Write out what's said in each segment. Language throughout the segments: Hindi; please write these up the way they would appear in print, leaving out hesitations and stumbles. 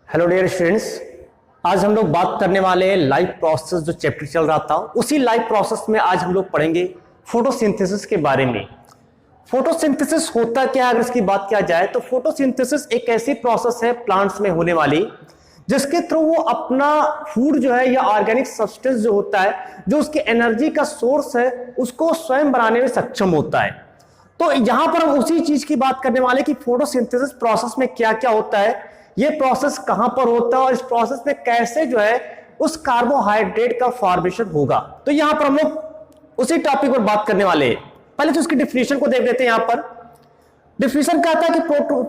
हेलो डियर स्टूडेंट्स, आज हम लोग बात करने वाले हैं लाइफ प्रोसेस जो चैप्टर चल रहा था उसी लाइफ प्रोसेस में आज हम लोग पढ़ेंगे फोटोसिंथेसिस के बारे में। फोटोसिंथेसिस होता क्या है, अगर इसकी बात किया जाए तो फोटोसिंथेसिस एक ऐसी प्रोसेस है प्लांट्स में होने वाली जिसके थ्रू वो अपना फूड जो है या ऑर्गेनिक सब्सटेंस जो होता है, जो उसकी एनर्जी का सोर्स है, उसको स्वयं बनाने में सक्षम होता है। तो यहां पर हम उसी चीज की बात करने वाले कि फोटोसिंथेसिस प्रोसेस में क्या क्या होता है, ये प्रोसेस कहां पर होता है और इस प्रोसेस में कैसे जो है उस कार्बोहाइड्रेट का फॉर्मेशन होगा। तो यहां पर हम लोग उसी टॉपिक पर बात करने वाले हैं। पहले तो उसकी डिफिनेशन को देख लेते हैं। यहां पर डिफिनेशन कहता है कि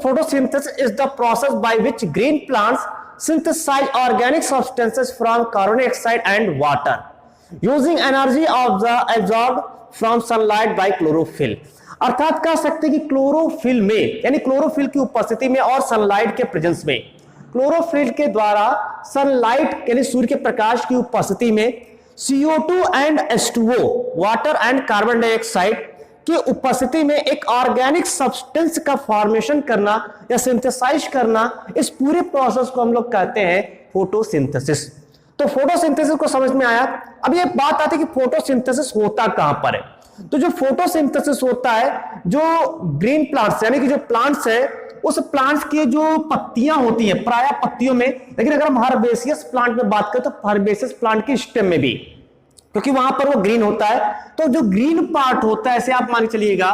photosynthesis is the process by which green plants synthesize organic substances from carbon dioxide and water using energy absorbed from sunlight by chlorophyll. अर्थात कह सकते हैं कि क्लोरोफिल में, यानी क्लोरोफिल की उपस्थिति में और सनलाइट के प्रेजेंस में, क्लोरोफिल के द्वारा सनलाइट यानी सूर्य के प्रकाश की उपस्थिति में CO2 and H2O water and carbon dioxide की उपस्थिति में एक ऑर्गेनिक सब्सटेंस का फॉर्मेशन करना या सिंथेसाइज करना, इस पूरे प्रोसेस को हम लोग कहते हैं फोटोसिंथेसिस। तो फोटोसिंथेसिस को समझ में आया। अब ये बात आती है कि फोटोसिंथेसिस होता कहां पर है। तो जो फोटोसिंथेसिस होता है, जो ग्रीन प्लांट्स यानी कि जो प्लांट्स है, उस प्लांट्स की जो पत्तियां होती हैं, प्राय पत्तियों में, लेकिन अगर हम हर्बेसियस प्लांट में बात करें तो हर्बेसियस प्लांट की स्टेम में भी, क्योंकि वहां पर वो ग्रीन होता है। तो जो ग्रीन पार्ट होता है, ऐसे आप मान के चलिएगा,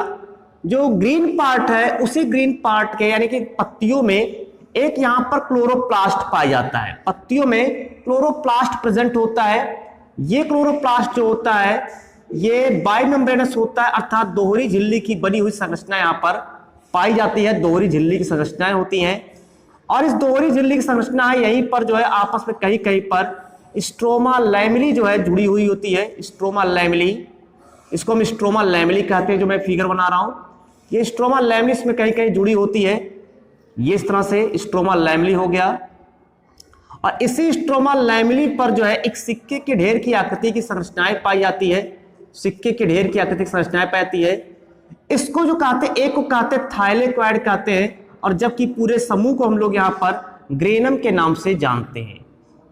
जो ग्रीन पार्ट है उसी ग्रीन पार्ट के यानी कि पत्तियों में एक यहां पर क्लोरोप्लास्ट पाया जाता है। पत्तियों में क्लोरोप्लास्ट प्रेजेंट होता है। ये क्लोरोप्लास्ट जो होता है ये बाइमेम्ब्रेनस होता है, अर्थात दोहरी झिल्ली की बनी हुई संरचना यहां पर पाई जाती है। दोहरी झिल्ली की संरचनाएं होती हैं और इस दोहरी झिल्ली की संरचना यहीं पर जो है आपस में कहीं कहीं पर स्ट्रोमा लैमेली जो है जुड़ी हुई होती है। स्ट्रोमा लैमेली, इसको हम स्ट्रोमा लैमेली कहते हैं। जो मैं फिगर बना रहा हूं, ये स्ट्रोमा लैमेली इसमें कहीं कहीं जुड़ी होती है। ये इस तरह से स्ट्रोमा लैमेली हो गया और इसी स्ट्रोमा लैमेली पर जो है एक सिक्के के ढेर की आकृति की संरचनाएं पाई जाती है। सिक्के के ढेर की आकृति की संरचनाएं पाती है। इसको जो कहते हैं, एक को कहते हैं थाइलेक्वाइड कहते हैं, और जबकि पूरे समूह को हम लोग यहाँ पर ग्रेनम के नाम से जानते हैं।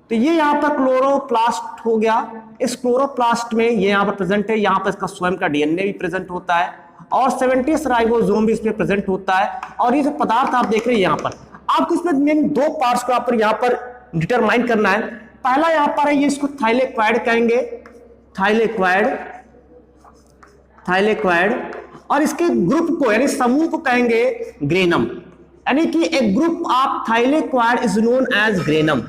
तो ये यहाँ पर क्लोरोप्लास्ट हो गया। इस क्लोरोप्लास्ट में ये यहाँ पर प्रेजेंट है। यहाँ पर इसका स्वयं का DNA भी प्रेजेंट होता है और 70 राइबोसोम भी इसमें प्रेजेंट होता है। और ये जो पदार्थ आप देख रहे हैं यहाँ पर, आपको इसमें मेन दो पार्ट्स को यहाँ पर डिटरमाइन करना है। पहला यहाँ पर है, ये इसको थाइलेक्वाइड कहेंगे, थाइलेक्वाइड, और इसके ग्रुप को यानी समूह को कहेंगे ग्रेनम। यानी कि एक group of thylakoid is known as granum.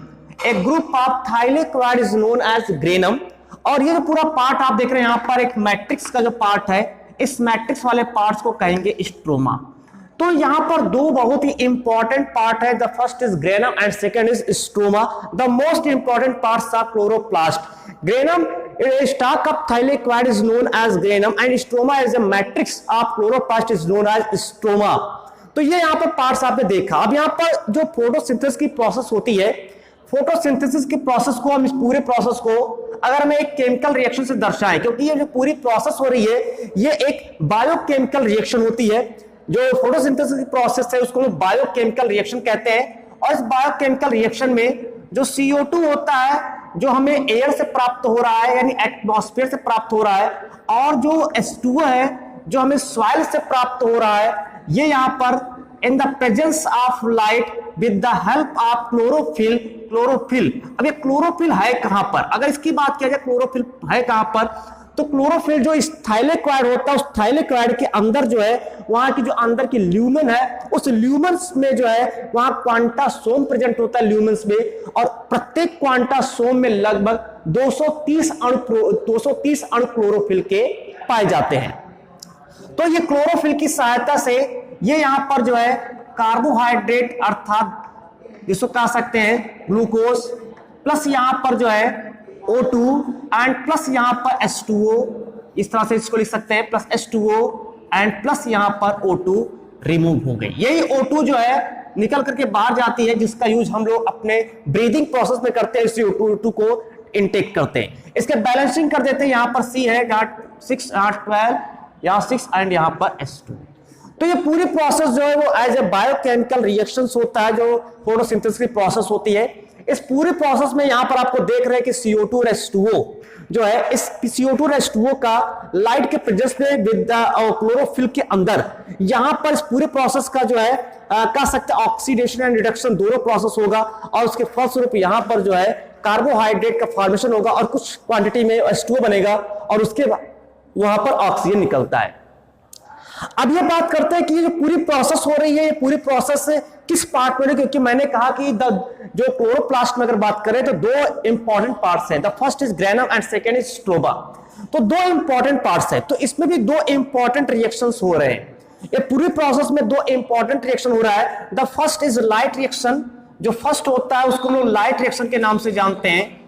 एक group of thylakoid is known as granum. और ये जो पूरा पार्ट आप देख रहे हैं यहाँ पर, एक मैट्रिक्स का जो पार्ट है, इस मैट्रिक्स वाले पार्ट्स को कहेंगे स्ट्रोमा। तो यहां पर दो बहुत ही इंपॉर्टेंट पार्ट है। The first is granum and second is stroma. The most important parts are chloroplast. Granum a stalk of thylakoid is known as granum and stroma is a matrix of chloroplast is known as stroma। तो ये यहाँ पर पार्ट्स आपने देखा। अब यहाँ पर जो फोटोसिंथेसिस की प्रोसेस होती है, फोटोसिंथेसिस की प्रोसेस को हम, इस पूरे प्रोसेस को अगर हम एक केमिकल रिएक्शन से दर्शाएं, क्योंकि ये जो पूरी प्रोसेस हो रही है ये एक बायोकेमिकल रिएक्शन होती है। जो फोटोसिंथेसिस की प्रोसेस है उसको हम बायोकेमिकल रिएक्शन कहते हैं। और इस बायोकेमिकल रिएक्शन में जो CO2 होता है, जो हमें एयर से प्राप्त हो रहा है यानी एटमॉस्फेयर से प्राप्त हो रहा है, और जो H2O है जो हमें सॉइल से प्राप्त हो रहा है, ये यहाँ पर in the presence of light with the help of chlorophyll. अब ये क्लोरोफिल है कहां पर, अगर इसकी बात किया जाए क्लोरोफिल है कहां पर, तो क्लोरोफिल जो इस थाइलेक्वाइड होता है, उस थाइलेक्वाइड के अंदर जो है, वहां की जो अंदर की ल्यूमेन है, उस ल्यूमेंस में जो है वहां क्वांटासोम प्रेजेंट होता है ल्यूमेंस में। और प्रत्येक क्वांटासोम में लगभग 230 अणु क्लोरोफिल के पाए जाते हैं। तो ये क्लोरोफिल की सहायता से ये यहां पर जो है कार्बोहाइड्रेट, अर्थात जिसको कह सकते हैं ग्लूकोज, प्लस यहां पर जो है O2 एंड प्लस यहां पर H2O, इस तरह से इसको लिख सकते हैं, प्लस H2O एंड प्लस यहां पर O2 रिमूव हो गई। यही O2 जो है निकल करके बाहर जाती है, जिसका यूज हम लोग अपने ब्रीदिंग प्रोसेस में करते हैं। इसी O2 को इनटेक करते हैं। इसके बैलेंसिंग कर देते हैं। यहां पर C है, 6 8 12, यहां 6 एंड यहां पर H2। तो ये पूरी प्रोसेस जो है वो एज ए बायोकेमिकल रिएक्शंस होता है, जो फोटोसिंथेसिस की प्रोसेस होती है। इस पूरी प्रोसेस में यहां पर आपको देख रहे हैं कि CO2 और H2O जो है, इस CO2 और H2O का लाइट के प्रेजेंस में विद क्लोरोफिल के अंदर यहां पर इस पूरे प्रोसेस का जो है कह सकते हैं ऑक्सीडेशन एंड रिडक्शन दोनों प्रोसेस होगा, और उसके फलस्वरूप यहां पर जो है कार्बोहाइड्रेट का फॉर्मेशन होगा और कुछ क्वांटिटी में H2O बनेगा और उसके बाद वहां पर ऑक्सीजन निकलता है। अब ये बात करते हैं कि ये जो पूरी प्रोसेस हो रही है, ये पूरी प्रोसेस किस पार्ट में, क्योंकि मैंने कहा कि जो क्लोरोप्लास्ट में अगर बात करें तो दो इंपॉर्टेंट पार्ट्स हैं, the first is granum and second is stroma. तो दो इंपॉर्टेंट पार्ट्स हैं, तो इसमें भी दो इंपॉर्टेंट रिएक्शंस हो रहे हैं। ये पूरी प्रोसेस में दो इंपॉर्टेंट रिएक्शन हो रहा है। The first is light reaction, जो फर्स्ट होता है उसको लोग लाइट रिएक्शन के नाम से जानते हैं।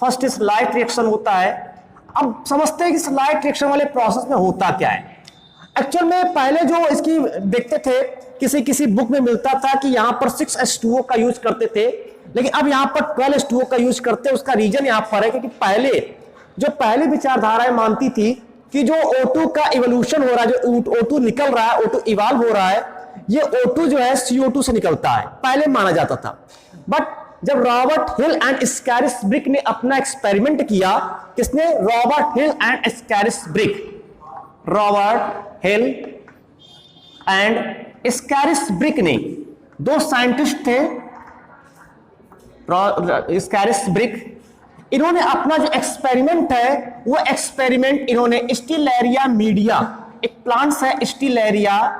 फर्स्ट इज लाइट रिएक्शन होता है। अब समझते हैं कि इस लाइट रिएक्शन वाले प्रोसेस में होता क्या है। एक्चुअल में पहले जो इसकी देखते थे, किसी किसी बुक में मिलता था कि यहां पर 6H2O का यूज करते थे, लेकिन अब यहां पर 12H2O का यूज करते हैं। उसका रीजन यहां पर है क्योंकि पहले विचारधाराएं मानती थी कि जो O2 का इवोल्यूशन हो रहा है, जो O2 निकल रहा है, O2 इवॉल्व हो रहा है, ये O2 जो है CO2 से निकलता है, पहले माना जाता था। बट जब रॉबर्ट हिल एंड स्कैरिसब्रिक ने अपना एक्सपेरिमेंट किया, किसने? Robert Hill and Scarisbrick. Robert Hill and Scarisbrick ने, दो साइंटिस्ट थे, स्कैरिसब्रिक, इन्होंने अपना जो एक्सपेरिमेंट है वो एक्सपेरिमेंट इन्होंने स्टीलेरिया मीडिया, एक प्लांट्स है स्टीलेरिया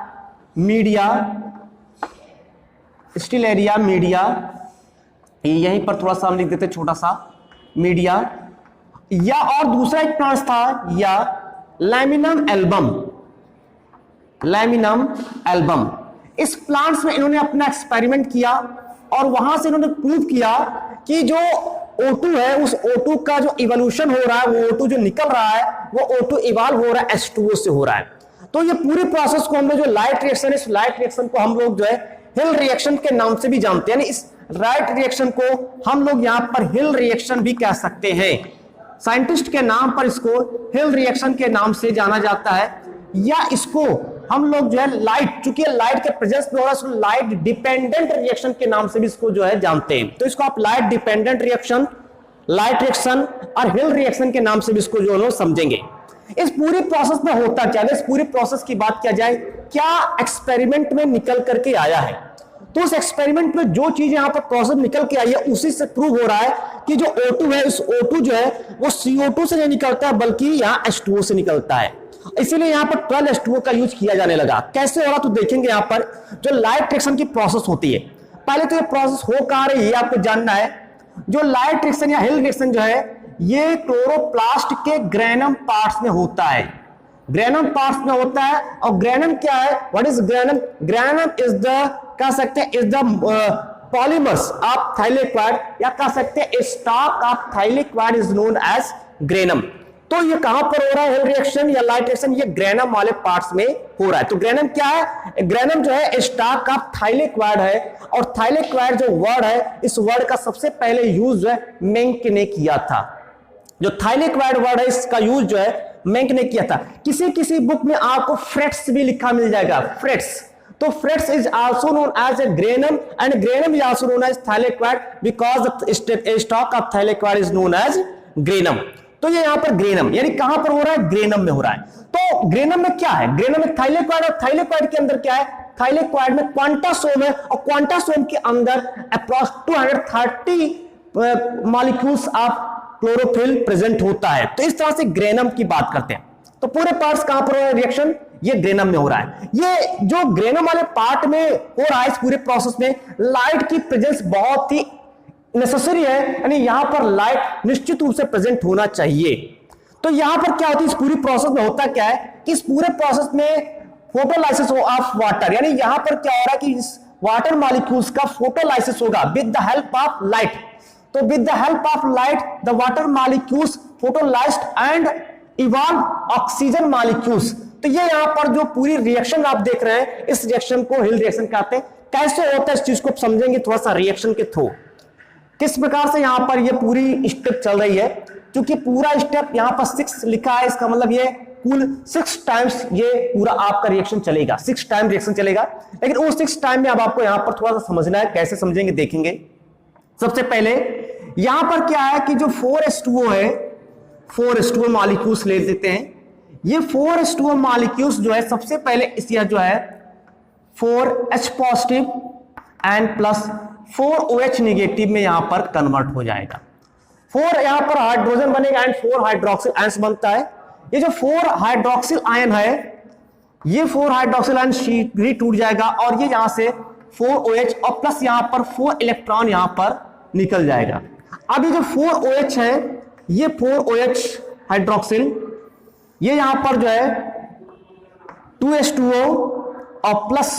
मीडिया, यहीं पर थोड़ा सा हम लिख देते छोटा सा मीडिया, या और दूसरा एक प्लांट्स था या लैमिनम एल्बम। इस प्लांट्स में इन्होंने अपना एक्सपेरिमेंट किया और वहां से इन्होंने प्रूव किया कि जो O2 है, उस O2 का जो इवोल्यूशन हो रहा है, वो O2 जो निकल रहा है, वो O2 इवॉल्व हो रहा है, H2O से हो रहा है। तो ये पूरी प्रोसेस को हम लोग जो लाइट रिएक्शन है, इस लाइट रिएक्शन को हम लोग जो है हिल रिएक्शन के नाम से भी जानते हैं। यानी इस लाइट रिएक्शन को हम लोग यहां पर हिल रिएक्शन भी कह सकते हैं। साइंटिस्ट के नाम पर इसको हिल रिएक्शन के नाम से जाना जाता है, या इसको हम लोग जो है लाइट, चूंकि लाइट के प्रेजेंस में हो रहा है, लाइट डिपेंडेंट रिएक्शन के नाम से भी इसको जो है जानते हैं। तो इसको आप light dependent reaction, light reaction और हिल रिएक्शन के नाम से भी इसको जो लोग समझेंगे। इस पूरी प्रोसेस में होता क्या है, इस पूरी प्रोसेस की बात किया जाए, क्या एक्सपेरिमेंट में निकल करके आया है, तो उस एक्सपेरिमेंट में जो चीज यहां पर प्रोसेस निकल के आई है, उसी से प्रूव हो रहा है कि जो O2 है, उस O2 जो है वो CO2 से नहीं निकलता है, बल्कि यहां H2O से निकलता है। इसीलिए यहां पर 12H2O का यूज किया जाने लगा। कैसे हो रहा तो देखेंगे। यहां पर जो लाइट रिएक्शन की प्रोसेस होती है, पहले तो ये प्रोसेस हो कहां रही है आपको जानना है। जो लाइट रिएक्शन या हिल रिएक्शन जो है, ये क्लोरोप्लास्ट के ग्रेनम पार्ट्स में होता है। ग्रेनम पार्ट्स में होता है। और ग्रेनम क्या है? What is granum? Granum is the, कह सकते हैं, is the polymers of thylakoid, या कह सकते हैं stalk of thylakoid is known as granum. तो ये कहां पर हो रहा है हिल रिएक्शन या लाइट रिएक्शन? ये ग्रेनम वाले पार्ट्स में हो रहा है। तो ग्रेनम क्या है? ग्रेनम जो है स्टॉक ऑफ थाइलेक्वाइड है, और थाइलेक्वाइड जो वर्ड है, इस वर्ड का सबसे पहले यूज जो है मेंक ने किया था। जो थाइलेक्वाइड वर्ड है, इसका यूज जो है मेंक ने किया था। किसी किसी बुक में आपको फ्रेट्स भी लिखा मिल जाएगा, फ्रेट्स। तो frets is also known as a granum, and granum is also known as thylakoid because the stalk of thylakoid is known as granum. तो ये यहां पर ग्रेनम, यानी कहां पर हो रहा है? ग्रेनम में हो रहा है। तो ग्रेनम में क्या है? ग्रेनम में थाइलेक्वाइड, और थाइलेक्वाइड के अंदर क्या है? थाइलेक्वाइड में क्वांटासोम है, और क्वांटासोम के अंदर approx 230 molecules of chlorophyll present होता है। तो इस तरह से ग्रेनम की बात करते हैं। तो पूरे पार्ट्स कहां पर हो रहा है रिएक्शन? ये ग्रेनम में हो रहा है। ये जो ग्रेनम वाले पार्ट में हो रहा है, इस पूरे प्रोसेस में लाइट की प्रेजेंस बहुत ही नेसेसरी है, यानी यहां पर लाइट निश्चित रूप से प्रेजेंट होना चाहिए। तो यहां पर क्या होता है, इस पूरी प्रोसेस में होता क्या है कि इस पूरे प्रोसेस में फोटोलाइसिस ऑफ वाटर, यानी यहां पर क्या हो रहा है कि इस वाटर मॉलिक्यूल्स का फोटोलाइसिस होगा with the help of light. तो with the help of light the water molecules photolysed and evolve oxygen molecules. तो ये यहां पर जो पूरी रिएक्शन आप देख रहे हैं, इस रिएक्शन को हिल रिएक्शन कहते हैं। कैसे होता है इस चीज को समझेंगे थोड़ा सा रिएक्शन के थ्रू, किस प्रकार से यहां पर ये पूरी स्टेप चल रही है। क्योंकि पूरा स्टेप यहां पर 6 लिखा है, इसका मतलब ये कुल 6 टाइम्स ये पूरा आपका रिएक्शन चलेगा, 6 टाइम रिएक्शन चलेगा। लेकिन वो 6 टाइम में अब आपको यहां पर थोड़ा सा समझना है, कैसे समझेंगे देखेंगे। सबसे पहले यहां पर क्या है कि जो 4H2O है, 4H2O मॉलिक्यूल्स ले लेते हैं। ये 4H2O मॉलिक्यूल्स जो है सबसे पहले इस जो है 4H positive and plus 4OH negative में यहां पर कन्वर्ट हो जाएगा। 4 यहां पर हाइड्रोजन बनेगा एंड 4 हाइड्रोक्सिल आयंस बनता है। ये जो 4 हाइड्रोक्सिल आयन है, ये 4 हाइड्रोक्सिल आयन भी टूट जाएगा और ये यहां से 4OH और प्लस यहां पर 4 इलेक्ट्रॉन यहां पर निकल जाएगा। अब ये जो 4OH है, ये 4OH हाइड्रोक्सिल, ये यहां पर जो है 2H2O और प्लस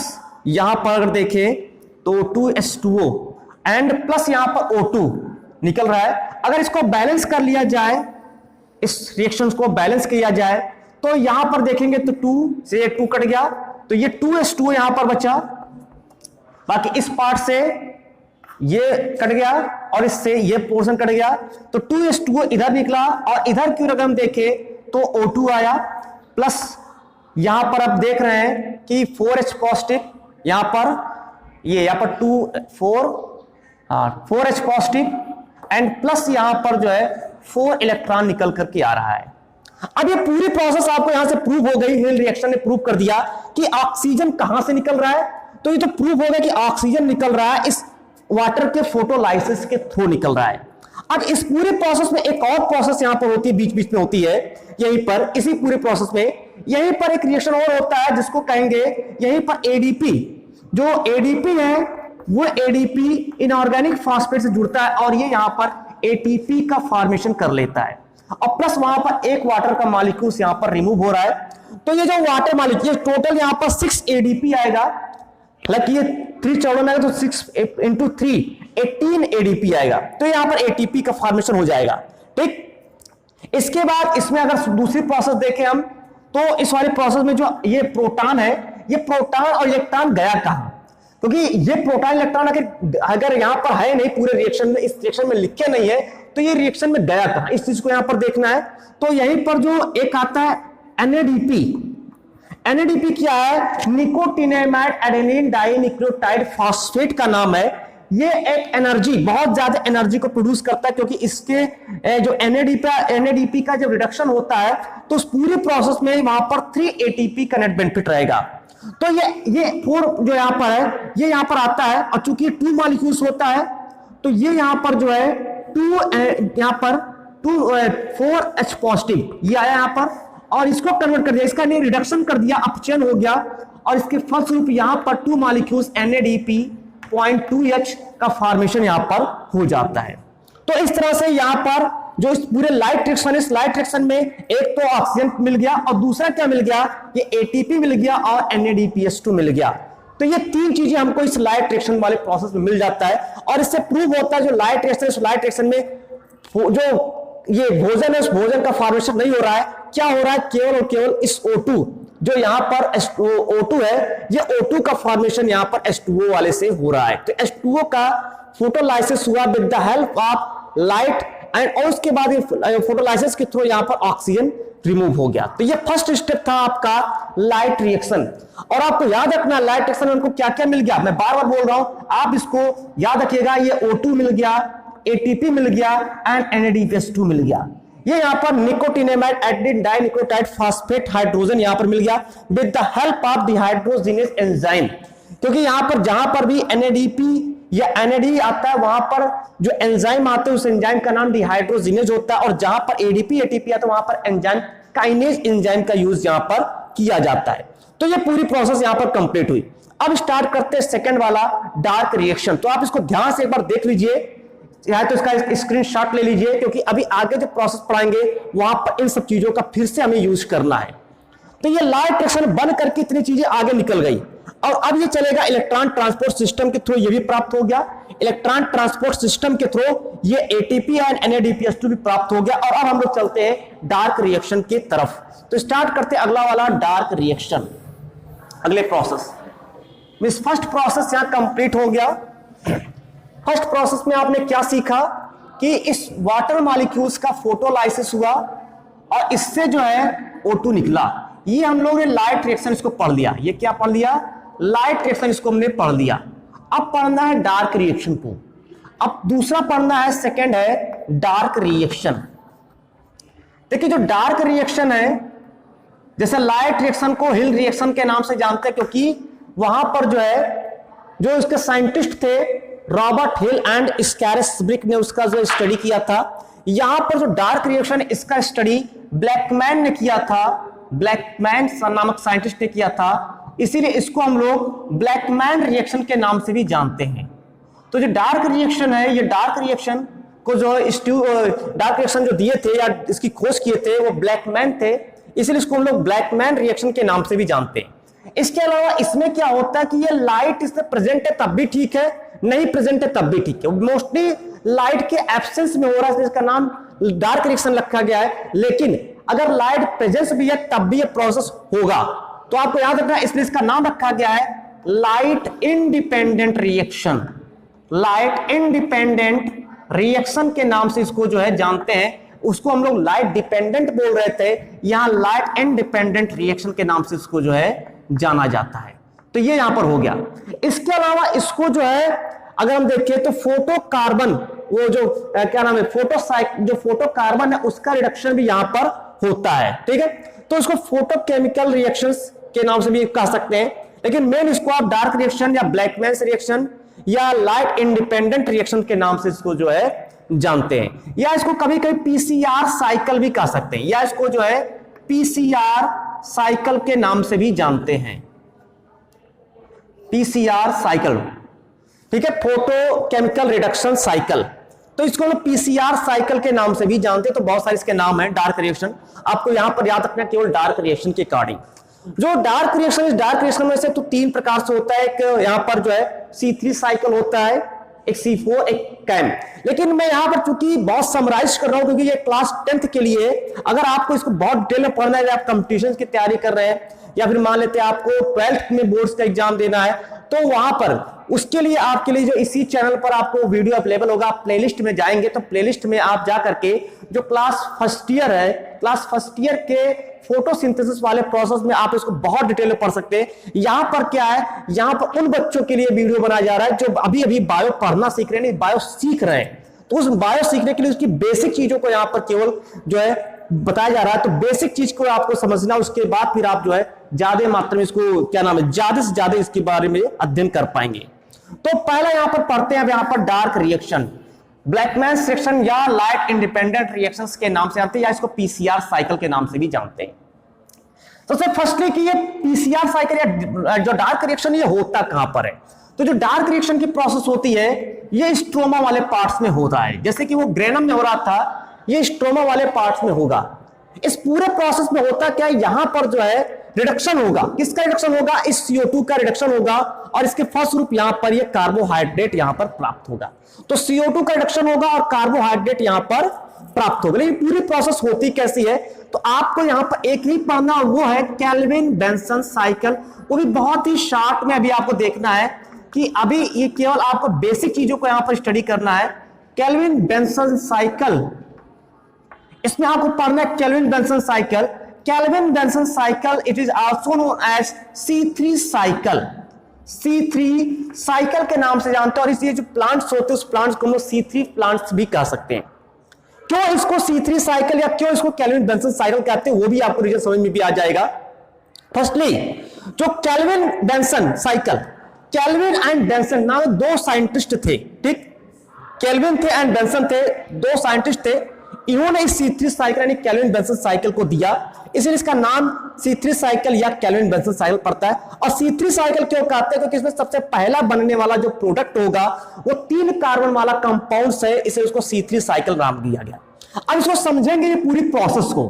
यहां पर अगर देखें तो 2H2O एंड प्लस यहां पर O2 निकल रहा है। अगर इसको बैलेंस कर लिया जाए, इस रिएक्शन को बैलेंस किया जाए, तो यहां पर देखेंगे तो 2 से 2 कट गया, तो ये 2H2O यहां पर बचा, बाकी इस पार्ट से ये कट गया और इससे ये पोर्शन कट गया, तो 2H2O इधर निकला और इधर की अगर हम देखें तो O2 आया, प्लस यहां पर आप देख रहे हैं कि 4H पॉजिटिव यहां पर, ये यहां पर 4H पॉजिटिव एंड प्लस यहां पर जो है 4 इलेक्ट्रॉन निकल करके आ रहा है। अब ये पूरी प्रोसेस आपको यहां से प्रूव हो गई, हिल रिएक्शन ने प्रूव कर दिया कि ऑक्सीजन कहां से निकल रहा है। तो ये तो प्रूव हो गया कि ऑक्सीजन निकल रहा है इस वाटर के फोटोलाइसिस के थ्रू निकल रहा है। अब इस पूरे प्रोसेस में एक और प्रोसेस यहां पर होती है, बीच बीच में होती है, यहीं पर इसी पूरे प्रोसेस में यहीं पर एक रिएक्शन और होता है जिसको कहेंगे यहीं पर एडीपी। जो एडीपी है वो एडीपी इनऑर्गेनिक फॉस्फेट से जुड़ता है और ये यहां पर एटीपी का फॉर्मेशन कर लेता है और प्लस वहां पर एक वाटर का मॉलिक्यूल यहां पर रिमूव हो रहा है। तो ये जो वाटर मॉलिक्यूल टोटल यहां पर 6 एडीपी आएगा, हालांकि ये 3 चौड़ों में आएगा तो 6 × 3 18 एडीपी आएगा, तो यहां पर एटीपी का फॉर्मेशन हो जाएगा। ठीक, इसके बाद इसमें अगर दूसरी प्रोसेस देखें हम, तो इस वाले प्रोसेस में जो ये प्रोटॉन है, ये प्रोटॉन और इलेक्ट्रॉन गया कहां, क्योंकि ये प्रोटॉन इलेक्ट्रॉन अगर यहां पर है नहीं पूरे रिएक्शन में, इस रिएक्शन में लिखे नहीं है, तो ये रिएक्शन में गया कहां, इस चीज को यहां पर देखना है। तो यहीं पर जो एक आता है NADP, NADP क्या है, निकोटिनेमाइड एडेनिन डाइन्यूक्लियोटाइड फॉस्फेट का नाम है। ये एक एनर्जी, बहुत ज्यादा एनर्जी को प्रोड्यूस करता है, क्योंकि इसके जो NADP का जब रिडक्शन होता है तो उस पूरे प्रोसेस में वहां पर 3 ATP का नेट बेनिफिट रहेगा। तो ये 4 जो यहां पर है, ये यहां पर आता है और चूंकि 2 मॉलिक्यूल्स होता है, तो ये यहां पर जो है 4H पॉजिटिव ये आया यहां पर और इसको कन्वर्ट कर दिया, इसका नहीं रिडक्शन कर दिया, अपचयन हो गया और इसके फलस्वरूप यहां पर 2 मॉलिक्यूल्स NADP 0.2H का फॉर्मेशन यहां पर हो जाता है। तो इस तरह से यहां पर जो इस पूरे लाइट रिएक्शन, इस लाइट रिएक्शन में एक तो ऑक्सीजन मिल गया और दूसरा क्या मिल गया, ये ATP मिल गया और NADPH2 मिल गया। तो ये 3 चीजें हमको इस लाइट रिएक्शन वाले प्रोसेस में मिल जाता है और इससे प्रूव होता है जो लाइट रिएक्शन, इस लाइट रिएक्शन में जो ये भोजन है उस भोजन का फॉर्मेशन नहीं हो रहा है, क्या हो रहा है, केवल और केवल इस O2 जो यहां पर O2 है, ये O2 का फॉर्मेशन यहां पर H2O वाले से हो रहा है। तो H2O का फोटोलाइसिस हुआ with the help of light and और उसके बाद ये फोटोलाइसिस के थ्रू यहां पर ऑक्सीजन रिमूव हो गया। तो ये फर्स्ट स्टेप था आपका लाइट रिएक्शन। और आपको याद रखना लाइट रिएक्शन में उनको क्या क्या मिल गया, मैं बार बार बोल रहा हूं, आप इसको याद रखिएगा। ये O2 मिल गया, ATP मिल गया एंड NADPH2 मिल गया। ये यहां पर nicotinamide adenine dinucleotide phosphate hydrogen यहां पर मिल गया with the help of dehydrogenase enzyme, क्योंकि यहां पर जहां पर भी NADP या NAD आता है वहां पर जो एंजाइम आते हैं उस एंजाइम का नाम डिहाइड्रोजिनेज होता है और जहां पर ADP ATP आता है वहां पर एंजाइम काइनेज एंजाइम का यूज यहां पर किया जाता है। तो ये पूरी प्रोसेस यहां पर कंप्लीट हुई। अब स्टार्ट करते हैं सेकंड वाला डार्क रिएक्शन। तो आप इसको ध्यान से एक बार देख लीजिए, या तो इसका स्क्रीनशॉट ले लीजिए, क्योंकि अभी आगे जो प्रोसेस पढ़ाएंगे वहां पर इन सब चीजों का फिर से हमें यूज करना है। तो ये लाइट रिएक्शन बन करके इतनी चीजें आगे निकल गई और अब ये चलेगा इलेक्ट्रॉन ट्रांसपोर्ट सिस्टम के थ्रू, ये भी प्राप्त हो गया। इलेक्ट्रॉन ट्रांसपोर्ट सिस्टम के थ्रू ये ATP एंड NADPH2 भी प्राप्त हो गया। और अब हम लोग चलते हैं डार्क रिएक्शन की तरफ। तो स्टार्ट करते हैं अगला वाला डार्क रिएक्शन, अगले प्रोसेस। मींस फर्स्ट प्रोसेस यहां कंप्लीट हो गया। फर्स्ट प्रोसेस में आपने क्या सीखा कि इस वाटर मॉलिक्यूल्स का फोटोलाइसिस हुआ और इससे जो है O2 निकला। ये हम लोग ने लाइट रिएक्शन इसको पढ़ लिया। ये क्या पढ़ लिया? लाइट रिएक्शन इसको हमने पढ़ लिया। अब पढ़ना है डार्क रिएक्शन को। अब दूसरा पढ़ना है, सेकंड है डार्क रिएक्शन। देखिए जो डार्क रिएक्शन है, जैसे लाइट रिएक्शन को हिल रिएक्शन के नाम से जानते हैं, क्योंकि वहां पर जो है जो इसके साइंटिस्ट थे रॉबर्ट हिल एंड स्कैरिसब्रिक ने उसका जो स्टडी किया था। यहां पर जो डार्क रिएक्शन इसका स्टडी ब्लैकमैन ने किया था, ब्लैकमैन नामक साइंटिस्ट ने किया था, इसीलिए इसको हम लोग ब्लैकमैन रिएक्शन के नाम से भी जानते हैं। तो जो डार्क रिएक्शन है, ये डार्क रिएक्शन को जो डार्क रिएक्शन जो दिए थे या इसकी खोज किए थे वो ब्लैकमैन थे, इसलिए इसको हम लोग ब्लैकमैन रिएक्शन के नाम से भी जानते हैं। इसके अलावा इसमें क्या होता है कि ये लाइट इसमें प्रेजेंट है तब भी ठीक है, नहीं प्रेजेंट है तब भी ठीक है। मोस्टली लाइट के एब्सेंस में हो रहा है, इसका नाम डार्क रिएक्शन रखा गया है। लेकिन अगर लाइट प्रेजेंस भी है तब भी ये प्रोसेस होगा, तो आपको याद रखना, इसलिए इसका नाम रखा गया है light independent reaction. Light independent reaction के नाम से इसको जो है जानते हैं। उसको हम लोग लाइट डिपेंडेंट बोल रहे थे, यहां लाइट इंडिपेंडेंट रिएक्शन के नाम से इसको जो है जाना जाता है। तो ये यहां पर हो गया। इसके अलावा इसको जो है अगर हम देखें तो फोटो कार्बन, वो जो क्या नाम है जो फोटो कार्बन है उसका रिडक्शन भी यहां पर होता है, ठीक है। तो इसको फोटो केमिकल रिएक्शंस के नाम से भी कह सकते हैं, लेकिन मेन इसको आप डार्क रिएक्शन या ब्लैकमैन रिएक्शन या लाइट इंडिपेंडेंट रिएक्शन के नाम से इसको जो है जानते हैं। या इसको कभी कभी पीसीआर साइकिल भी कह सकते हैं, या इसको जो है पीसीआर साइकिल के नाम से भी जानते हैं, पीसीआर साइकिल, ठीक है, फोटो केमिकल रिडक्शन साइकिल। तो इसको लोग पीसीआर साइकिल के नाम से भी जानते हैं। तो बहुत सारे इसके नाम है डार्क रिएक्शन, आपको यहां पर याद रखना केवल डार्क रिएक्शन के अकॉर्डिंग। जो डार्क रिएक्शन, इस डार्क रिएक्शन में से तो 3 प्रकार से होता है। एक यहां पर जो है C3 साइकिल होता है, एक C4, एक कैम। लेकिन मैं यहां पर चूंकि बहुत समराइज कर रहा हूं, क्योंकि ये क्लास 10th के लिए, अगर आपको इसको बहुत डिटेल में पढ़ना है, आप कंपटीशन की तैयारी कर रहे हैं या फिर मान लेते हैं आपको 12th में बोर्ड्स का एग्जाम देना है, तो वहां पर उसके लिए आपके लिए जो इसी चैनल पर आपको वीडियो अवेलेबल होगा। आप प्लेलिस्ट में जाएंगे तो प्लेलिस्ट में आप जा करके जो क्लास फर्स्ट ईयर है, क्लास फर्स्ट ईयर के फोटोसिंथेसिस वाले प्रोसेस में आप इसको बहुत डिटेल में पढ़ सकते हैं। यहां पर क्या है, यहां पर उन बच्चों के लिए वीडियो बनाया जा रहा है जो अभी अभी बायो पढ़ना सीख रहे हैं, बायो सीख रहे हैं। तो उस बायो सीखने के लिए उसकी बेसिक चीजों को यहां पर केवल जो है बताया जा रहा है। तो बेसिक चीज को आपको समझना, उसके बाद फिर आप जो है ज्यादा मात्रा में इसको क्या नाम है, ज्यादा से ज्यादा इसके बारे में अध्ययन कर पाएंगे। तो पहला यहां पर पढ़ते हैं, यहां पर डार्क रिएक्शन, ब्लैकमैन रिएक्शन या लाइट इंडिपेंडेंट रिएक्शंस के नाम से जानते हैं, या इसको पीसीआर साइकिल के नाम से भी जानते हैं। तो सबसे फर्स्टली कि ये पीसीआर साइकिल या जो डार्क रिएक्शन ये होता कहां पर है। तो जो डार्क रिएक्शन की प्रोसेस होती है ये स्ट्रोमा वाले पार्ट्स में होता है, जैसे कि वो ग्रेनम में हो रहा था, ये स्ट्रोमा वाले पार्ट्स में होगा। इस पूरे प्रोसेस में होता क्या है, यहां पर जो है रिडक्शन होगा। किसका रिडक्शन होगा? इस CO2 का रिडक्शन होगा, और इसके फलस्वरूप यहां पर ये कार्बोहाइड्रेट यहां पर प्राप्त होगा। तो CO2 का रिडक्शन होगा और कार्बोहाइड्रेट यहां पर प्राप्त होगा। लेकिन पूरी प्रोसेस होती कैसी है, तो आपको यहां पर एक ही पढ़ना, वो है केल्विन बेंसन साइकिल। वो भी बहुत ही शॉर्ट में अभी आपको देखना है कि अभी ये केवल आपको बेसिक चीजों को यहां पर स्टडी करना है। केल्विन बेंसन साइकिल, इसमें आपको पढ़ना है Calvin Benson cycle. Calvin Benson cycle it is also known as C3 cycle. C3 cycle के नाम से जानते हैं, और इसलिए जो प्लांट्स होते हैं उस प्लांट्स को हम लोग C3 प्लांट्स भी कह सकते हैं। क्यों इसको C3 साइकिल या क्यों इसको केल्विन बेंसन साइकिल कहते हैं, वो भी आपको रीजन समझ में भी आ जाएगा। फर्स्टली जो kelvin Benson cycle, kelvin and Benson नाम 2 साइंटिस्ट थे, ठीक, केल्विन थे एंड बेंसन थे, 2 साइंटिस्ट थे। इन्होंने इस C3 साइकिल यानी केल्विन बेंसन साइकिल को दिया, इसलिए इसका नाम C3 साइकिल या केल्विन बेंसन साइकिल पड़ता है। और C3 साइकिल क्यों कहते हैं, क्योंकि इसमें सबसे पहला बनने वाला जो प्रोडक्ट होगा वो 3 कार्बन वाला कंपाउंड है, इसलिए उसको C3 साइकिल नाम दिया गया। अब इसको समझेंगे ये पूरी प्रोसेस को।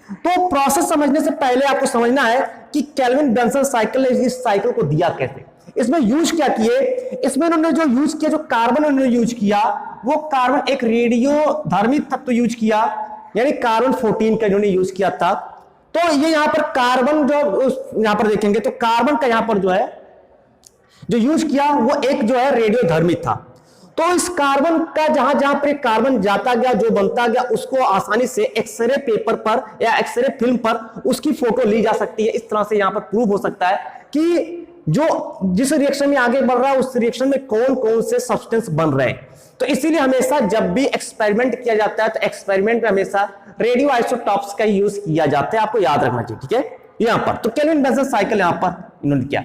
तो प्रोसेस समझने से पहले आपको समझना है कि केल्विन बेंसन साइकिल ने इस साइकिल को दिया कैसे, इसमें यूज क्या किए। इसमें उन्होंने जो यूज किया, जो कार्बन उन्होंने यूज किया, वो कार्बन एक रेडियोधर्मी तत्व यूज किया, यानी कार्बन 14 का इन्होंने यूज किया था। तो ये यहां पर कार्बन जो यहां पर देखेंगे तो कार्बन का यहां पर जो है जो यूज किया वो एक जो है रेडियोधर्मी था। तो इस कार्बन का जहां जहां पर कार्बन जाता गया, जो बनता गया, उसको आसानी से एक्सरे पेपर पर या एक्सरे फिल्म पर उसकी फोटो ली जा सकती है। इस तरह से यहां पर प्रूव हो सकता है कि जो जिस रिएक्शन में आगे बढ़ रहा है उस रिएक्शन में कौन कौन से सब्सटेंस बन रहे हैं। तो इसीलिए हमेशा जब भी एक्सपेरिमेंट किया जाता है तो एक्सपेरिमेंट में हमेशा रेडियो आइसोटॉप्स का यूज किया जाता है, आपको याद रखना चाहिए, ठीक है। यहां पर तो केल्विन बेंजन साइकिल यहां पर इन्होंने किया।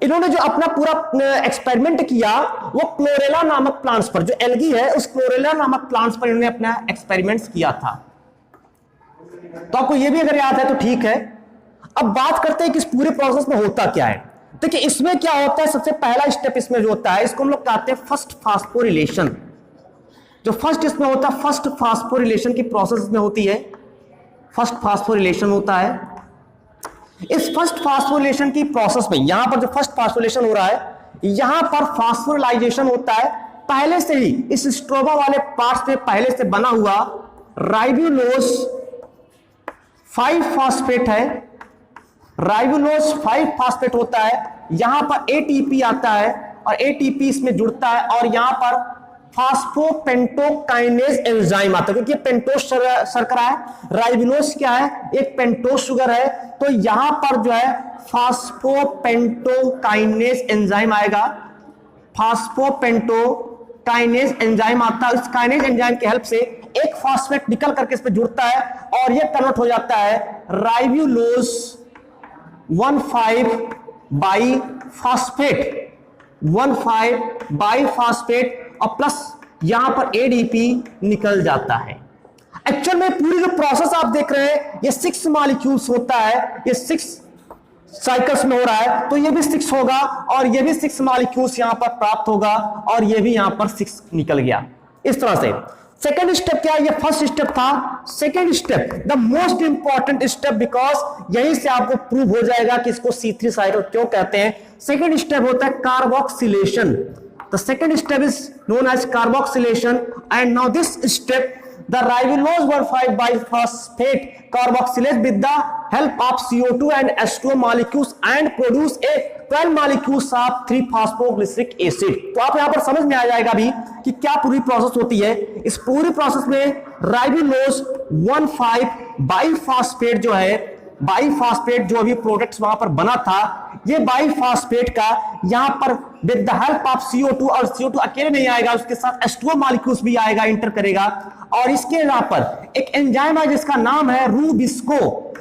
इन्होंने जो अपना पूरा एक्सपेरिमेंट किया वो क्लोरेला नामक प्लांट्स पर, जो एल्गी है उस क्लोरेला नामक प्लांट्स पर इन्होंने अपना एक्सपेरिमेंट्स किया था। तो आपको ये भी अगर याद है तो ठीक है। अब बात करते हैं कि इस पूरे प्रोसेस में होता क्या है। देखिए इसमें क्या होता है, सबसे पहला स्टेप इसमें जो होता है इसको हम लोग कहते हैं फर्स्ट फास्फोरिलेशन। जो फर्स्ट इसमें होता है फर्स्ट फास्फोरिलेशन की प्रोसेस में होती है, फर्स्ट फास्फोरिलेशन होता है। इस फर्स्ट फास्फोरिलेशन की प्रोसेस में यहां पर जो फर्स्ट फास्फोरिलेशन हो रहा है यहां पर फास्फोरिलाइजेशन होता है पहले से ही इस स्ट्रोमा वाले पार्ट्स में पहले से बना हुआ राइबोलोज 5 फास्फेट है, राइबोलोज 5 फास्फेट होता है। यहां पर एटीपी आता है और एटीपी इसमें जुड़ता है और यहां पर फास्फोपेंटोकाइनेज एंजाइम आता है, क्योंकि पेंटोस शर्करा है, राइबोलोज क्या है, एक पेंटोस शुगर है। तो यहां पर जो है फास्फोपेंटोकाइनेज एंजाइम आएगा, फास्फोपेंटोकाइनेज एंजाइम आता है। इस काइनेज एंजाइम की हेल्प से एक फास्फेट निकल करके इस पे जुड़ता है और यह कन्वर्ट हो जाता है राइबोलोज 1,5 बाई फास्फेट, 1,5 बाई फास्फेट और प्लस यहां पर एडीपी निकल जाता है। एक्चुअल में पूरी जो प्रोसेस आप देख रहे हैं ये 6 मॉलिक्यूल्स होता है, ये 6 साइकिल्स में हो रहा है। तो ये भी 6 होगा और ये भी 6 मॉलिक्यूल्स यहां पर प्राप्त होगा और ये भी यहां पर 6 निकल गया। इस तरह से सेकेंड स्टेप क्या है, ये फर्स्ट स्टेप था। Second step the most important step, because यहीं से आपको प्रूव हो जाएगा कि इसको C3 साइकिल क्यों कहते हैं। सेकेंड स्टेप होता है carboxylation. The second step is known as carboxylation, and now this step the ribulose 1,5 biphosphate carboxylate with the help of CO2 and H2O molecules and produce a 12 molecules of 3-phosphoglyceric acid। तो आप यहां पर समझ में आ जाएगा भी कि क्या पूरी प्रोसेस होती है। इस पूरी प्रोसेस में राइबोलोज 1,5 बाइफॉस्फेट जो है, बाइफॉस्फेट जो अभी प्रोडक्ट्स वहां पर बना था, ये बाइफॉस्फेट का यहां पर with the help of CO2, और CO2 अकेले नहीं आएगा, उसके साथ H2O मॉलिक्यूल्स भी आएगा, इंटर करेगा। और इसके यहां पर एक एंजाइम है जिसका नाम है रूबिस्को,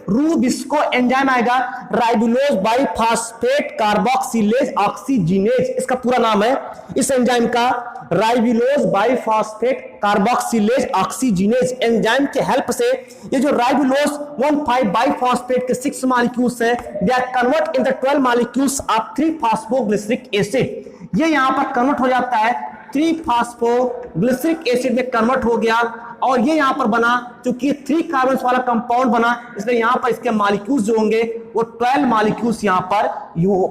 रूबिस्को एंजाइम आएगा, राइबोलोज बाइफॉस्फेट कार्बोक्सिलेज ऑक्सीजिनेज, इसका पूरा नाम है इस एंजाइम का, राइबोलोज बाइफॉस्फेट कार्बोक्सिलेज ऑक्सीजिनेज। एंजाइम के हेल्प से ये जो राइबोलोज 1,5 बाइफॉस्फेट के 6 मॉलिक्यूल्स है, they are convert in the 12 molecules of 3-phosphoglyceric acid. ये यहां पर कन्वर्ट हो जाता है 3-phosphoglyceric एसिड में कन्वर्ट हो गया और ये यहां पर बना, क्योंकि 3 कार्बन वाला कंपाउंड बना, इसलिए यहां पर इसके मॉलिक्यूल्स जो होंगे वो 12 मॉलिक्यूल्स यहां पर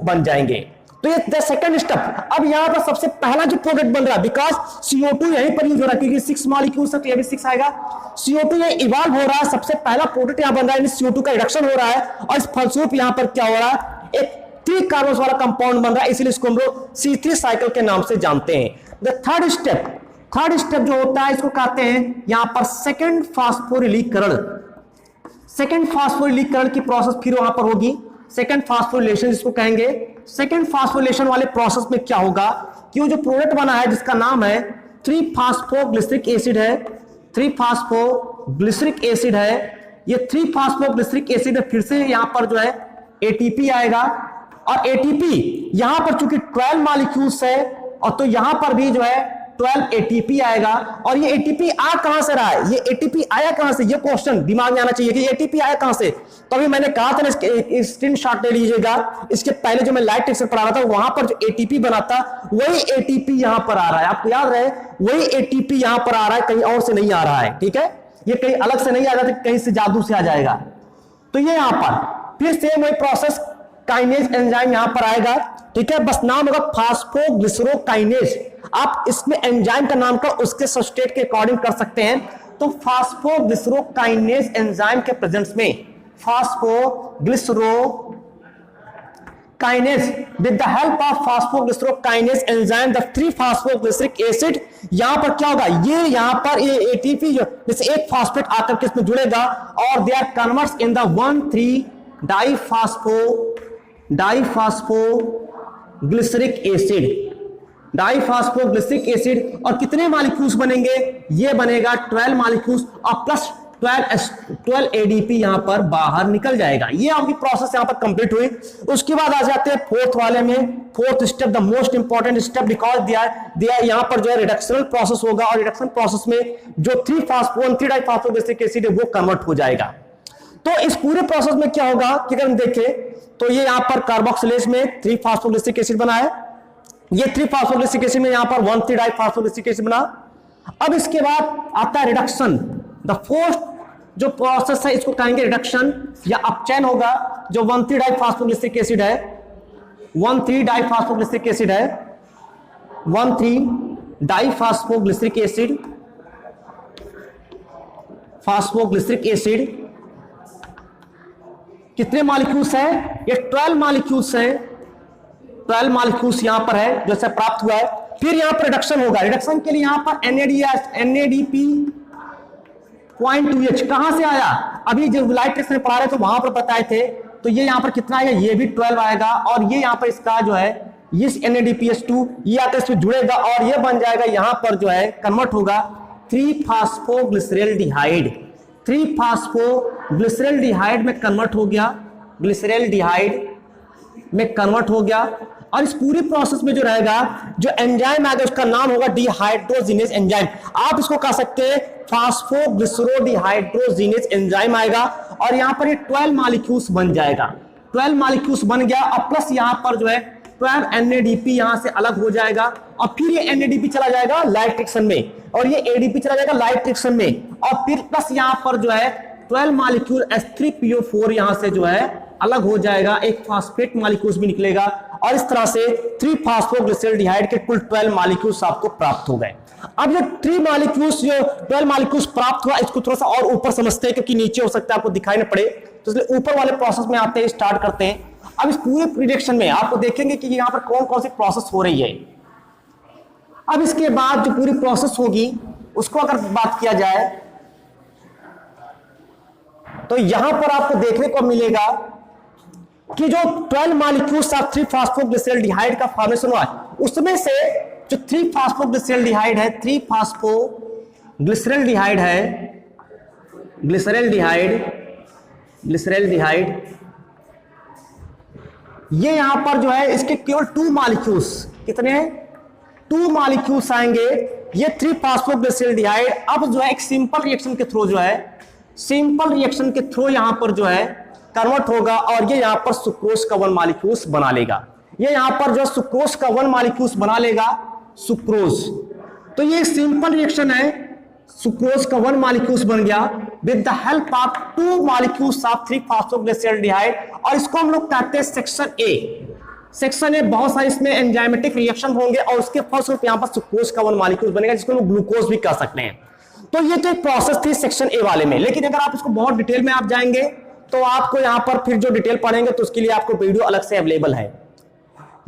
बन जाएंगे। तो ये द सेकंड स्टेप। अब यहां पर सबसे पहला जो प्रोडक्ट बन रहा है, बिकॉज CO2 यहीं पर यूज हो रहा है, क्योंकि 6 मॉलिक्यूल्स है तो ये भी 6 आएगा। CO2 ये इवॉल्व हो रहा है, सबसे पहला प्रोडक्ट यहां बन रहा है, CO2 का रिडक्शन हो रहा है और इस फलस्वरूप यहां पर क्या हो रहा है, एक 3 कार्बन वाला कंपाउंड बन रहा है, इसीलिए इसको हम लोग C3 साइकिल के नाम से जानते हैं। द थर्ड स्टेप जो होता है इसको कहते हैं यहां पर सेकंड फास्फोरिलीकरण। सेकंड फास्फोरिलीकरण की प्रोसेस फिर वहां पर होगी, सेकंड फास्फोरिलेशन जिसको कहेंगे। सेकंड फास्फोरिलेशन वाले प्रोसेस में क्या होगा कि वो जो प्रोडक्ट बना है जिसका नाम है 3-phosphoglyceric एसिड है, 3-phosphoglyceric एसिड है। ये 3-phosphoglyceric एसिड में फिर से यहां पर जो है एटीपी आएगा और एटीपी यहां पर चूंकि 12 मॉलिक्यूल्स है और तो यहां पर भी जो है 12 एटीपी आएगा। और ये एटीपी आ कहां से रहा है, ये एटीपी आया कहां से, ये क्वेश्चन दिमाग में आना चाहिए कि एटीपी आया कहां से। तो अभी मैंने कहा था ना, स्क्रीनशॉट ले लीजिएगा, इसके पहले जो मैं लाइट टेक्स्ट पढ़ा रहा था वहां पर जो एटीपी बना था वही एटीपी यहां पर आ रहा है, आपको याद रहे वही एटीपी यहां पर आ रहा है, कहीं और से नहीं आ रहा है, ठीक है। ये कहीं अलग से नहीं आ जाता, कहीं से जादू से आ जाएगा। तो ये यहां पर फिर सेम वही प्रोसेस, काइनेज एंजाइम यहां पर आएगा, ठीक है, बस नाम होगा फास्फोग्लिसरोकाइनेज। आप इसमें एंजाइम का नाम का उसके सब्सट्रेट के अकॉर्डिंग कर सकते हैं। तो फास्फोग्लिसरोकाइनेज एंजाइम के प्रेजेंस में, phosphoglycerokinase kinase with the help of phosphoglycerokinase enzyme the three phosphoglyceric acid, यहां पर क्या होगा, ये यहां पर ये एटीपी जो जैसे एक फास्फेट आकर के इसमें जुड़ेगा और they are converts in the one three diphosphoglyceric acid, diphosphoglyceric acid. और कितने मॉलिक्यूल्स बनेंगे, ये बनेगा 12 मॉलिक्यूल्स और प्लस 12 एडीपी यहां पर बाहर निकल जाएगा। ये आपकी प्रोसेस यहां पर कंप्लीट हुई। उसके बाद आ जाते हैं फोर्थ वाले में, fourth step the most important step because दिया यहां पर जो है रिडक्शनल प्रोसेस होगा और रिडक्शन प्रोसेस में जो 3-डाइफॉस्फोग्लिसरिक एसिड है वो कन्वर्ट हो जाएगा। तो इस पूरे प्रोसेस में क्या होगा कि अगर हम देखें तो ये यहां पर कार्बोक्सिलेज में 3-फॉस्फोग्लिसरिक एसिड बना है, ये 3-फॉस्फोग्लिसरिक एसिड में यहां पर 1,3-डाइफॉस्फोग्लिसरिक एसिड बना। अब इसके बाद आता है रिडक्शन, द फोर्थ जो प्रोसेस है इसको कहेंगे रिडक्शन या अपचयन होगा। जो 1,3-डाइफॉस्फोग्लिसरिक एसिड है, 1,3-डाइफॉस्फोग्लिसरिक एसिड है, 1,3-डाइफॉस्फोग्लिसरिक एसिड, फॉस्फोग्लिसरिक एसिड कितने मॉलिक्यूल्स है, ये 12 मॉलिक्यूल्स है, 12 मॉलिक्यूल्स यहां पर है जैसे प्राप्त हुआ है। फिर यहां पर रिडक्शन होगा, रिडक्शन के लिए यहां पर NADP 0.2H कहां से आया, अभी जो लाइट टेस्ट में पढ़ा रहे तो वहां पर बताए थे, तो ये यहां पर कितना आएगा, ये भी 12 आएगा और ये यहां पर इसका जो है ये NADPH2 ये आकर इसमें जुड़ेगा और ये बन जाएगा यहां पर जो है कन्वर्ट होगा 3-फॉस्फोग्लिसरैल्डिहाइड, 3-फॉस्फोग्लिसरैल्डिहाइड में कन्वर्ट हो गया, ग्लिसरैल्डिहाइड में कन्वर्ट हो गया। और इस पूरी प्रोसेस में जो रहेगा जो एंजाइम आएगा उसका नाम होगा डिहाइड्रोजिनेज एंजाइम। आप इसको कह सकते हैं फास्फोग्लिसरोडिहाइड्रोजिनेज एंजाइम आएगा और यहां पर ये 12 मॉलिक्यूल्स बन जाएगा, 12 मॉलिक्यूल्स बन गया और प्लस यहां पर जो है 12 NADP यहां से अलग हो जाएगा और फिर ये NADP चला जाएगा लाइट ट्रिक्शन में और ये ADP चला जाएगा लाइट ट्रिक्शन में और फिर प्लस यहां पर जो है 12 मॉलिक्यूल H3PO4 यहां से जो है अलग हो जाएगा, एक फॉस्फेट मॉलिक्यूल्स भी निकलेगा और इस तरह से 3-फॉस्फोग्लिसरैल्डिहाइड के कुल 12 मॉलिक्यूल्स आपको प्राप्त हो गए। अब ये 12 मॉलिक्यूल्स प्राप्त हुआ, इसको थोड़ा सा और ऊपर समझते हैं क्योंकि नीचे हो सकता है आपको दिखाई न पड़े, तो इसलिए ऊपर वाले प्रोसेस में आते हैं, स्टार्ट करते हैं। अब इस पूरे रिएक्शन में आपको देखेंगे कि यहां पर कौन कौन सी प्रोसेस हो रही है। अब इसके बाद जो पूरी प्रोसेस होगी उसको अगर बात किया जाए तो यहां पर आपको देखने को मिलेगा कि जो 12 मॉलिक्यूल्स ऑफ 3-फॉस्फोग्लिसरैल्डिहाइड का फॉर्मेशन हुआ उसमें से जो 3-फॉस्फोग्लिसरैल्डिहाइड है, 3-फॉस्फोग्लिसरैल्डिहाइड है, ग्लिसरैल्डिहाइड ये यहां पर जो है इसके केवल 2 मॉलिक्यूल्स, कितने हैं, 2 मॉलिक्यूल्स आएंगे। ये 3-फॉस्फोग्लिसरैल्डिहाइड अब जो है एक सिंपल रिएक्शन के थ्रू जो है, सिंपल रिएक्शन के थ्रू यहां पर जो है कन्वर्ट होगा और ये यहां पर सुक्रोज का 1 मॉलिक्यूल्स बना लेगा। ये यहां पर जो सुक्रोज का 1 मॉलिक्यूल्स बना लेगा, सुक्रोज। तो ये सिंपल रिएक्शन है, सुक्रोज का 1 मॉलिक्यूल्स बन गया with the help of 2 molecules of three phosphoglyceraldehyde और इसको हम लोग कहते हैं सेक्शन ए। सेक्शन ए बहुत सारे इसमें एंजाइमेटिक रिएक्शन होंगे और उसके फलस्वरूप यहां पर सुक्रोज का 1 मॉलिक्यूल बनेगा जिसको हम ग्लूकोज भी कह सकते हैं। तो ये तो एक प्रोसेस थी सेक्शन ए वाले में, लेकिन अगर आप इसको बहुत डिटेल में आप जाएंगे तो आपको यहां पर फिर जो डिटेल पढ़ेंगे तो उसके लिए आपको वीडियो अलग से अवेलेबल है।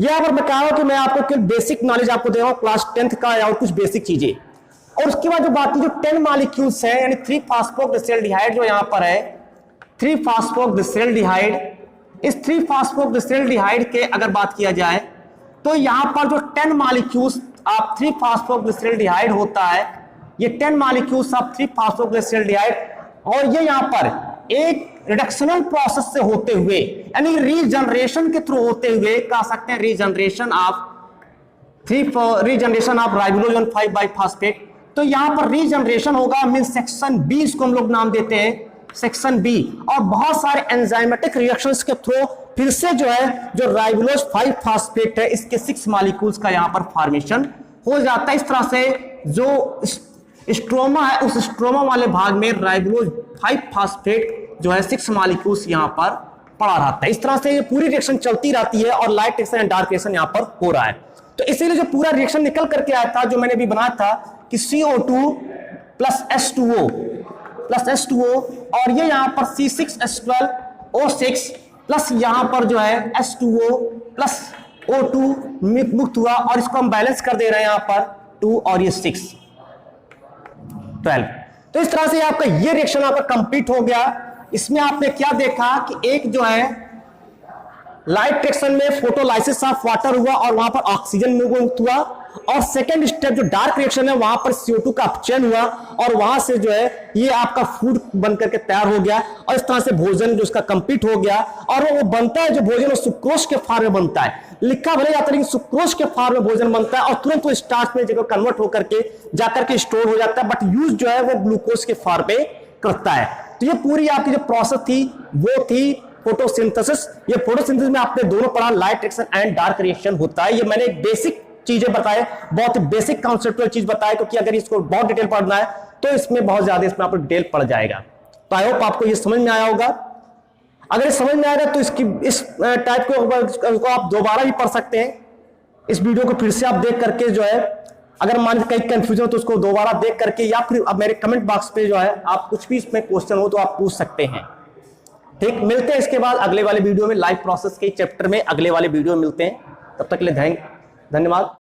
यहां पर मैं कह रहा हूं कि मैं आपको केवल बेसिक नॉलेज आपको दे रहा हूं क्लास 10th का और कुछ बेसिक चीजें। और उसके बाद जो बाकी जो 10 मॉलिक्यूल्स है यानी 3-फॉस्फोग्लिसरैल्डिहाइड जो यहां पर है, 3-फॉस्फोग्लिसरैल्डिहाइड, इस 3-फॉस्फोग्लिसरैल्डिहाइड के अगर बात किया जाए तो यहां पर जो 10 मॉलिक्यूल्स ऑफ 3-फॉस्फोग्लिसरैल्डिहाइड होता है, ये 10 मॉलिक्यूल्स ऑफ 3-फॉस्फोग्लिसरैल्डिहाइड और ये यहां पर एक रिडक्शनल प्रोसेस से होते हुए यानी रीजनरेशन के थ्रू होते हुए कह सकते हैं रीजनरेशन ऑफ राइबोलोज 1,5 बाइफॉस्फेट। तो यहां पर रीजनरेशन होगा मीन सेक्शन बी, इसको हम लोग नाम देते हैं सेक्शन बी। और बहुत सारे एंजाइमेटिक रिएक्शंस के थ्रू फिर से जो है जो राइबोलोज 5 फास्फेट है इसके 6 मॉलिक्यूल्स का यहां पर फॉर्मेशन हो जाता है। इस तरह से जो स्ट्रोमा है उस स्ट्रोमा वाले भाग में राइबोलोज 5 फास्फेट जो है 6 मॉलिक्यूल्स यहां पर पड़ा रहता है। इस तरह से ये पूरी रिएक्शन चलती रहती है और light reaction and dark reaction यहां पर हो रहा है। तो इसीलिए जो पूरा रिएक्शन निकल करके आया था जो मैंने अभी बनाया था कि CO2 प्लस H2O और ये यहां पर C6H12O6 प्लस यहां पर जो है H2O प्लस O2 मुक्त हुआ और इसको हम बैलेंस कर दे रहे हैं यहां पर 2 और ये 6 12। तो इस तरह से आपका ये रिएक्शन यहां पर कंप्लीट हो गया। इसमें आपने क्या देखा कि एक जो है लाइट रिएक्शन में फोटोलाइसिस ऑफ वाटर हुआ और वहां पर ऑक्सीजन मुक्त हुआ, और सेकंड स्टेप जो डार्क रिएक्शन है वहां पर CO2 का अपचयन हुआ और वहां से जो है ये आपका फूड बन करके तैयार हो गया और इस तरह से भोजन जो उसका कंप्लीट हो गया। और वो बनता है जो भोजन वो सुक्रोज के फॉर्म में बनता है, लिखा भले जाता है लेकिन सुक्रोज के फॉर्म में भोजन बनता है और तुरंत वो स्टार्च में जगह कन्वर्ट होकर के जाकर के स्टोर हो जाता है, बट यूज जो है वो ग्लूकोज के फॉर्म में करता है। तो ये पूरी आपकी जो प्रोसेस थी वो थी फोटोसिंथेसिस। ये फोटोसिंथेसिस में आपने दोनों पढ़ा, light reaction and dark reaction होता है। ये मैंने एक बेसिक चीजें बताए, बहुत बेसिक कॉन्सेप्चुअल चीज बताए, क्योंकि अगर इसको बहुत डिटेल पढ़ना है तो इसमें बहुत ज्यादा इसमें आपको डिटेल पड़ जाएगा। तो आई होप आपको ये समझ में आया होगा। अगर ये समझ में आएगा तो इसकी इस टाइप को आप दोबारा भी पढ़ सकते हैं। इस वीडियो को फिर से आप देख करके जो है अगर मान कहीं कंफ्यूजन हो तो उसको दोबारा देख करके, या फिर अब मेरे कमेंट बॉक्स पे जो है आप कुछ भी इसमें क्वेश्चन हो तो आप पूछ सकते हैं। ठीक, मिलते हैं इसके बाद अगले वाले वीडियो में, लाइफ प्रोसेस के चैप्टर में अगले वाले वीडियो में मिलते हैं। तब तक के लिए धन्यवाद।